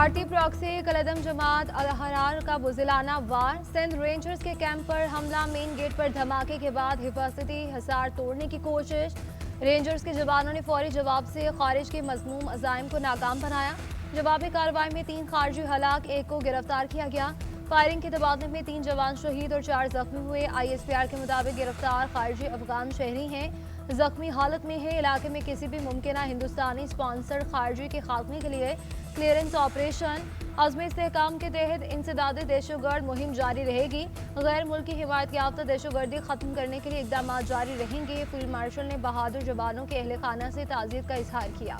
भारतीय प्रॉक्सी कलदम जमात अल-अहरार का बुज़िलाना वार। सिंध रेंजर्स के कैंप पर हमला, मेन गेट पर धमाके के बाद हिफाजती हिसार तोड़ने की कोशिश। रेंजर्स के जवानों ने फौरी जवाब से खारिज के मज़मूम अज़ाइम को नाकाम बनाया। जवाबी कार्रवाई में 3 खारजी हलाक, 1 को गिरफ्तार किया गया। फायरिंग के तबादले में 3 जवान शहीद और 4 जख्मी हुए। ISPR के मुताबिक गिरफ्तार खारजी अफगान शहरी हैं, जख्मी हालत में है। इलाके में किसी भी मुमकिना हिंदुस्तानी स्पॉन्सर्ड खारजी के खात्मे के लिए क्लियरेंस ऑपरेशन अज़्म इस्तेहकाम के तहत इंसदाद दहशतगर्द मुहिम जारी रहेगी। गैर मुल्की हिमायत याफ्ता दहशतगर्दी खत्म करने के लिए इकदाम जारी रहेंगे। फील्ड मार्शल ने बहादुर जवानों के अहल खाना से ताज़ियत का इजहार किया।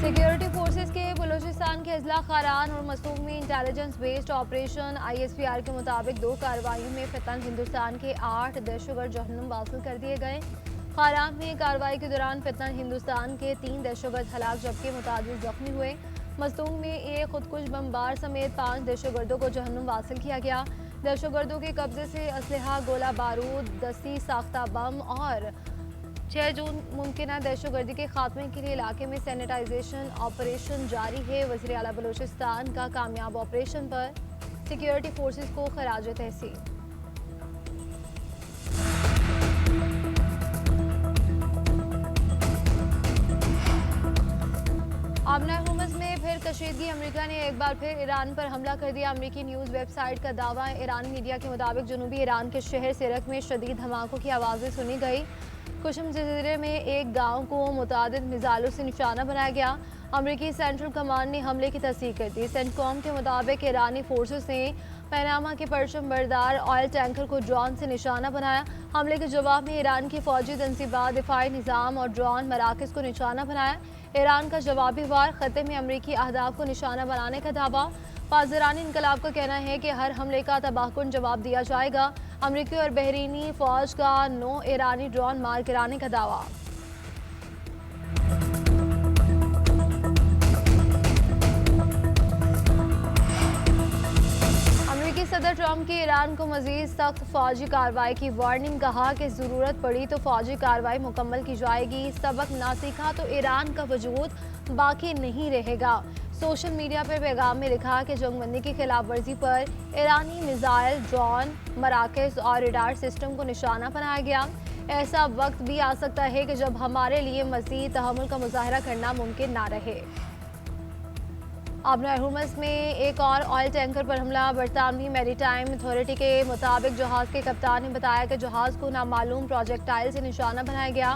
सिक्योरिटी फोर्सेस के बलूचिस्तान के अजला खारान और मसूक में इंटेलिजेंस बेस्ड ऑपरेशन ISPR के मुताबिक 2 कार्रवाइयों में फितन हिंदुस्तान के 8 दहशतगर्द जहन्नुम वासिल कर दिए गए। खारान में कार्रवाई के दौरान फितन हिंदुस्तान के 3 दहशतगर्द हलाक जबकि मुतादिद जख्मी हुए। मसूक में एक खुदकुश बमबार समेत 5 दहशतगर्दों को जहन्नुम वासिल किया गया। दहशतगर्दों के कब्जे से असलहा, गोला बारूद, दस्ती साख्ता बम और 6 जून मुमकिना दहशतगर्दी के खात्मे के लिए इलाके में सैनिटाइजेशन ऑपरेशन जारी है। वज़ीर आला बलूचिस्तान का कामयाब ऑपरेशन पर सिक्योरिटी फोर्सेस को खराज तहसीन। आमना हुमस में फिर कशीदगी, अमेरिका ने एक बार फिर ईरान पर हमला कर दिया। अमेरिकी न्यूज़ वेबसाइट का दावा है। ईरानी मीडिया के मुताबिक जनूबी ईरान के शहर सिरक में शदीद धमाकों की आवाज़ें सुनी गई। कुशम जजीरे में एक गांव को मुतादिद मिसाइलों से निशाना बनाया गया। अमेरिकी सेंट्रल कमांड ने हमले की तस्दीक कर दी। सेंटकॉम के मुताबिक ईरानी फोर्सेस ने पनामा के परचम बरदार ऑयल टैंकर को ड्रोन से निशाना बनाया। हमले के जवाब में ईरान की फौजी तनसीबात, दिफाई निज़ाम और ड्रोन मराकज़ को निशाना बनाया। ईरान का जवाबी वार, खत्ते में अमेरिकी अहदाफ को निशाना बनाने का दावा। पासदारानी इनकलाब का कहना है कि हर हमले का तबाहकुन जवाब दिया जाएगा। अमेरिकी और बहरीनी फौज का 9 ईरानी ड्रोन मार गिराने का दावा। अमेरिकी सदर ट्रंप की ईरान को मजीद सख्त फौजी कार्रवाई की वार्निंग, कहा कि जरूरत पड़ी तो फौजी कार्रवाई मुकम्मल की जाएगी। सबक ना सीखा तो ईरान का वजूद बाकी नहीं रहेगा। सोशल मीडिया पर पैगाम में लिखा कि जंगबंदी की खिलाफ वर्जी पर ईरानी मिसाइल, ड्रोन, मराकज़ और रडार सिस्टम को निशाना बनाया गया। ऐसा वक्त भी आ सकता है कि जब हमारे लिए मज़ीद तहम्मुल का मुजाहरा करना मुमकिन ना रहे। आबना हुमस में एक और ऑयल टैंकर पर हमला। बरतानवी मैरीटाइम अथॉरिटी के मुताबिक जहाज़ के कप्तान ने बताया कि जहाज़ को नामालूम प्रोजेक्टाइल से निशाना बनाया गया।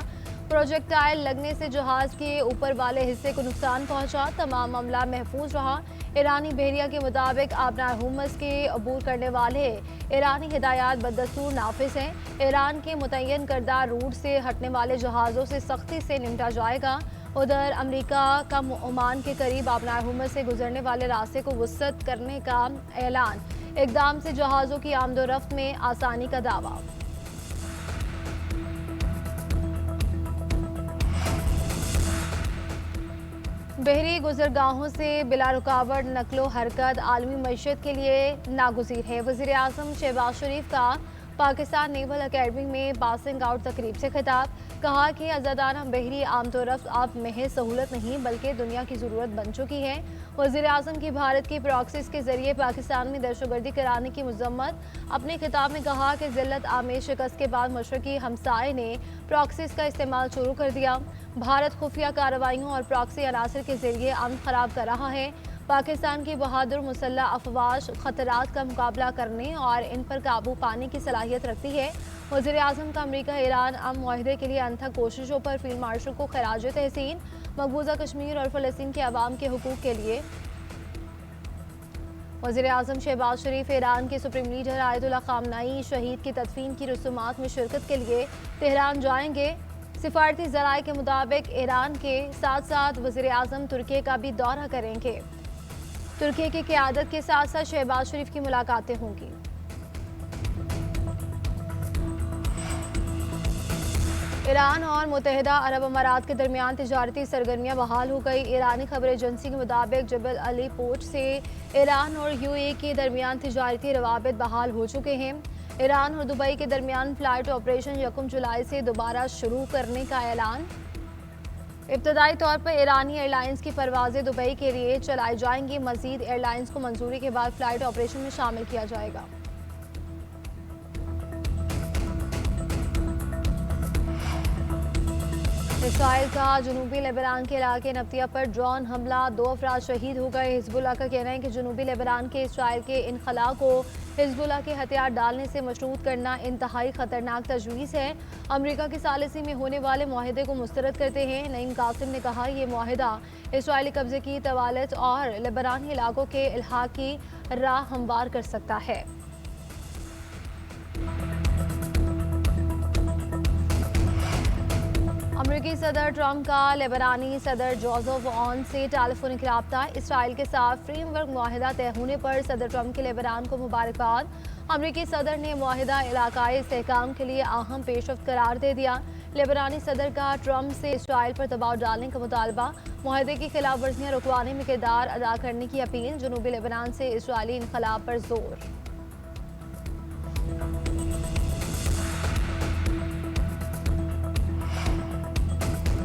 प्रोजेक्टाइल लगने से जहाज़ के ऊपर वाले हिस्से को नुकसान पहुंचा। तमाम मामला महफूज रहा। ईरानी बहरिया के मुताबिक आबना हुमस के अबूर करने वाले ईरानी हिदायत बदस्तूर नाफिज हैं। ईरान के मुतय्यन करदा रूट से हटने वाले जहाज़ों से सख्ती से निपटा जाएगा। उधर अमेरिका का ओमान के करीब आबना हुमस से गुजरने वाले रास्ते को वसअत करने का ऐलान। इकदाम से जहाज़ों की आमदोरफ्त में आसानी का दावा। बहरी गुजरगाहों से बिला रुकावट नकलो हरकत आलमी मईशत के लिए नागुज़ीर है। वज़ीर आज़म शहबाज शरीफ का पाकिस्तान नेवल अकेडमी में पासिंग आउट तकरीब से खिताब, कहा कि आज़ादाना बहरी आमतौरफ़ अब महज सहूलत नहीं बल्कि दुनिया की ज़रूरत बन चुकी है। वज़ीर आज़म की भारत की प्रॉक्सिस के ज़रिए पाकिस्तान में दहशतगर्दी कराने की मज़म्मत। अपने खिताब में कहा कि ज़िल्लत आमेज शिकस्त के बाद मशरक़ी हमसाये ने प्रॉक्सिस का इस्तेमाल शुरू कर दिया। भारत खुफिया कार्रवाइयों और प्रॉक्सी अनासर के ज़रिए अमन ख़राब कर रहा है। पाकिस्तान की बहादुर मुसल्लह अफवाज ख़तरात का मुकाबला करने और इन पर काबू पाने की सलाहियत रखती है। वज़ीर आज़म का अमेरिका ईरान अमन मुआहदे के लिए अनथक कोशिशों पर फील्ड मार्शल को खराज तहसीन। मकबूजा कश्मीर और फ़लस्तीन के अवाम के हुकूक़ के लिए वज़ीर आज़म शहबाज शरीफ ईरान के सुप्रीम लीडर आयतुल्लाह ख़ामनेई शहीद की तदफीन की रसूमात में शिरकत के लिए तेहरान जाएंगे। सिफारती ज़राए के मुताबिक ईरान के साथ साथ वज़ीर आज़म तुर्की का भी दौरा करेंगे। तुर्की की क़यादत के साथ साथ शहबाज शरीफ की मुलाकातें होंगी। ईरान और मुत्तहिदा अरब अमारात के दरमियान तिजारती सरगर्मियाँ बहाल हो गई। ईरानी खबर एजेंसी के मुताबिक जबल अली पोर्ट से ईरान और UAE के दरमियान तिजारती रवाबित बहाल हो चुके हैं। ईरान और दुबई के दरमियान फ्लाइट ऑपरेशन 1 जुलाई से दोबारा शुरू करने का ऐलान। इब्तदाई तौर पर ईरानी एयरलाइंस की परवाजें दुबई के लिए चलाई जाएंगी। मजीद एयरलाइंस को मंजूरी के बाद फ्लाइट ऑपरेशन में शामिल किया जाएगा। इसराइल का जनूबी लेबनान के इलाके नब्तिया पर ड्रोन हमला, 2 अफराद शहीद हो गए। हिजबुल्लाह का कहना है कि जनूबी लेबनान के इसराइल के इनखला को हिजबुल्लाह के हथियार डालने से मशरूत करना इंतहाई खतरनाक तजवीज़ है। अमरीका की सालिसी में होने वाले मुआहदे को मुस्तरद करते हैं नईम कासिम ने कहा, ये मुआहदा इसराइली कब्जे की तवालत और लेबनानी इलाकों के इल्हाक की राह हमवार कर सकता है। अमेरिकी सदर ट्रंप का लेबनानी सदर जोसेफ ऑन से टेलीफोनिक रब्ता। इसराइल के साथ फ्रेमवर्क मुआहदा तय होने पर सदर ट्रंप के लेबनान को मुबारकबाद। अमेरिकी सदर ने मुआहदा इलाकाई इस्तेहकाम के लिए अहम पेशरफ्त करार दे दिया। लेबनानी सदर का ट्रंप से इसराइल पर दबाव डालने का मुतालबा। मुआहदे की खिलाफ वर्जियाँ रुकवाने में किरदार अदा करने की अपील। जनूबी लेबनान से इसराइली इनकलाब पर जोर।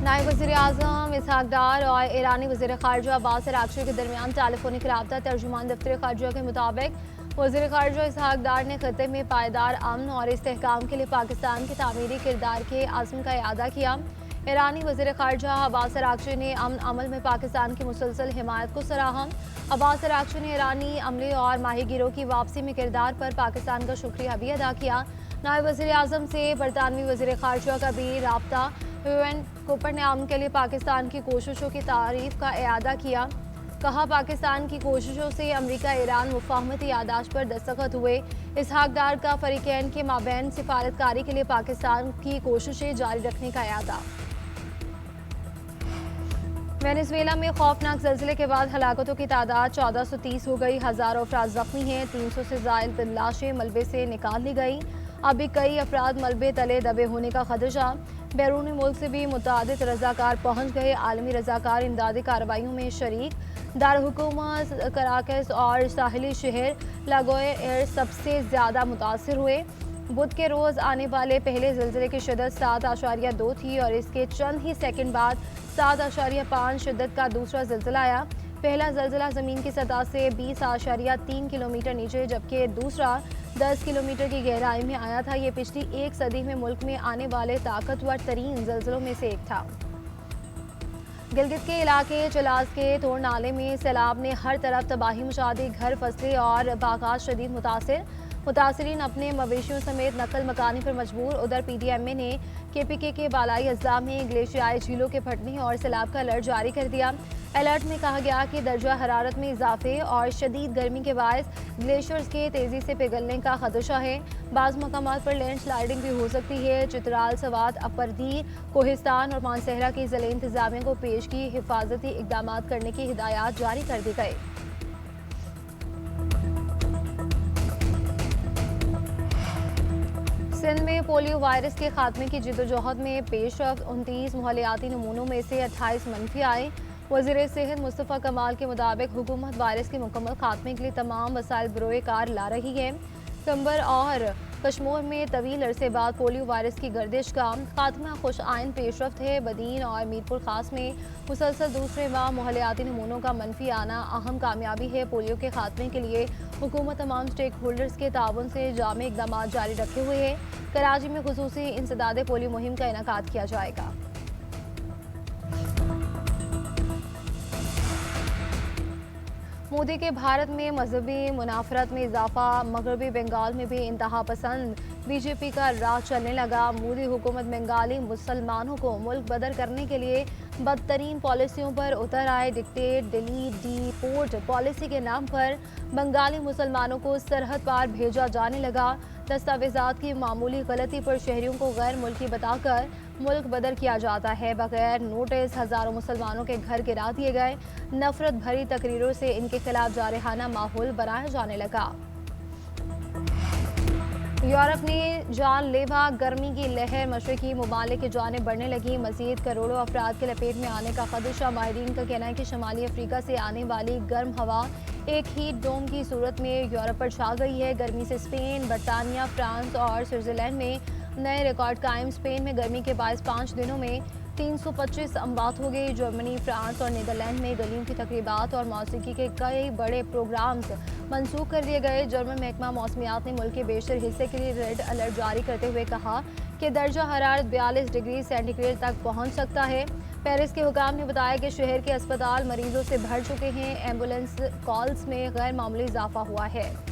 नायब वज़ीर आज़म इसहाक डार और ईरानी वज़ीर ख़ारजा अब्बास अराग़ची के दरमियान टेलीफोनिक रब्ता। तर्जुमान दफ्तर ख़ारजा के मुताबिक वज़ीर ख़ारजा इसहाक डार ने ख़त्े में पायदार अमन और इस्तेहकाम के लिए पाकिस्तान के तामीरी किरदार के आज़म का इआदा किया। ईरानी वज़ीर ख़ारजा अब्बास अराग़ची ने अमन अमल में पाकिस्तान की मुसलसल हिमायत को सराहा। अब्बास अराग़ची ने ईरानी अमले और माहीगिरों की वापसी में किरदार पर पाकिस्तान का शुक्रिया भी अदा किया। नायब वज़ीर आज़म से बरतानवी वज़ीर ख़ारजा का भी रब्ता। यूएन कोपर ने अमन के लिए पाकिस्तान की कोशिशों की तारीफ का इआदा किया। कहा, पाकिस्तान की कोशिशों से अमेरिका ईरान मुफाहमती यादाश्त पर दस्तखत हुए। इसहाक डार का फरीकैन के माबैन सिफारतकारी के लिए पाकिस्तान की कोशिशें जारी रखने का इआदा। वेनेजुएला में खौफनाक ज़लज़ले के बाद हलाकतों की तादाद 1430 हो गई। हज़ारों अफराद ज़ख्मी हैं। 300 से ज़ायद लाशें मलबे से निकाल ली गई। अभी कई अफराद मलबे तले दबे होने का खदशा। बैरूनी मुल्क से भी मुतादिद रज़ाकार पहुँच गए। आलमी रज़ाकार इमदादी कार्रवाइयों में शरीक। दारहुकूमत कराकस और साहिली शहर लागोएर सबसे ज़्यादा मुतासर हुए। बुध के रोज़ आने वाले पहले ज़लज़ले की शिद्दत 7.2 थी और इसके चंद ही सेकंड बाद 7.5 शिद्दत का दूसरा ज़लज़ला आया। पहला ज़लज़ला ज़मीन की सतह से 20.3 किलोमीटर नीचे, जबकि दूसरा 10 किलोमीटर की गहराई में आया था। ये पिछली एक सदी में मुल्क में आने वाले ताकतवर तरीन ज़लज़लों में से एक था। गिलगित के इलाके चलास के तोड़ नाले में सैलाब ने हर तरफ तबाही मचा दी। घर, फसलें और बागात शदीद मुतासरीन अपने मवेशियों समेत नकल मकानी पर मजबूर। उधर PDMA ने KPK के बालाई अज़ला में ग्लेशियाई झीलों के फटने और सैलाब का अलर्ट जारी कर दिया। अलर्ट में कहा गया कि दर्जा हरारत में इजाफे और शदीद गर्मी के बायस ग्लेशियर्स के तेज़ी से पिघलने का खदशा है। बाज़ मकामात पर लैंड स्लाइडिंग भी हो सकती है। चित्राल, सवात, अपरदीर, कोहिस्तान और मानसहरा की ज़िले इंतज़ामिया को पेश की हिफाजती इक़दाम करने की हिदायत जारी कर दी गई। सिंध में पोलियो वायरस के खात्मे की जिद्दोजहद में पेशरफ्त। 29 मोहलियाती नमूनों में से 28 मनफी आए। वज़ीर सेहत मुस्तफ़ा कमाल के मुताबिक हुकूमत वायरस के मुकम्मल खात्मे के लिए तमाम वसाइल बरोए कार ला रही है। कंबर और कश्मीर में तवील अरसे बाद पोलियो वायरस की गर्दिश का खात्मा खुश आइन पेशरफ्त है। बदीन और मीरपुर खास में मुसलसल दूसरे माह मोहलियाती नमूनों का मनफी आना अहम कामयाबी है। पोलियो के खात्मे के लिए हुकूमत तमाम स्टेक होल्डर्स के ताउन से जामे इक़दाम जारी रखे हुए है। कराची में खुसूसी इंसदाद पोलियो मुहिम का इनेकाद किया जाएगा। मोदी के भारत में मजहबी मुनाफरत में इजाफा। मगरबी बंगाल में भी इंतहा पसंद BJP का राह चलने लगा। मोदी हुकूमत बंगाली मुसलमानों को मुल्क बदर करने के लिए बदतरीन पॉलिसियों पर उतर आए। डिक्टेट, डिलीट, डिपोर्ट पॉलिसी के नाम पर बंगाली मुसलमानों को सरहद पार भेजा जाने लगा। दस्तावेजात की मामूली गलती पर शहरियों को गैर मुल्की बताकर मुल्क बदर किया जाता है। बगैर नोटिस हज़ारों मुसलमानों के घर गिरा दिए गए। नफरत भरी तकरीरों से इनके खिलाफ जारहाना माहौल बनाया जाने लगा। यूरोप ने जानलेवा गर्मी की लहर मशरकी ममालिक की जानिब बढ़ने लगी। मजीद करोड़ों अफराद के लपेट में आने का खदशा। माहिरीन का कहना है कि शुमाली अफ्रीका से आने वाली गर्म हवा एक हीट डोम की सूरत में यूरोप पर छा गई है। गर्मी से स्पेन, बर्तानिया, फ्रांस और स्विट्जरलैंड में नए रिकॉर्ड कायम। स्पेन में गर्मी के बायस 5 दिनों में 325 अमवात हो गई। जर्मनी, फ्रांस और नीदरलैंड में गलियों की तकरीबात और मौसीकी के कई बड़े प्रोग्राम्स मनसूख कर दिए गए। जर्मन महकमा मौसमियात ने मुल्क के बेशतर हिस्से के लिए रेड अलर्ट जारी करते हुए कहा कि दर्जा हरारत 42 डिग्री सेंटीग्रेड तक पहुंच सकता है। पेरिस के हुकाम ने बताया कि शहर के अस्पताल मरीजों से भर चुके हैं। एम्बुलेंस कॉल्स में गैर मामूली इजाफा हुआ है।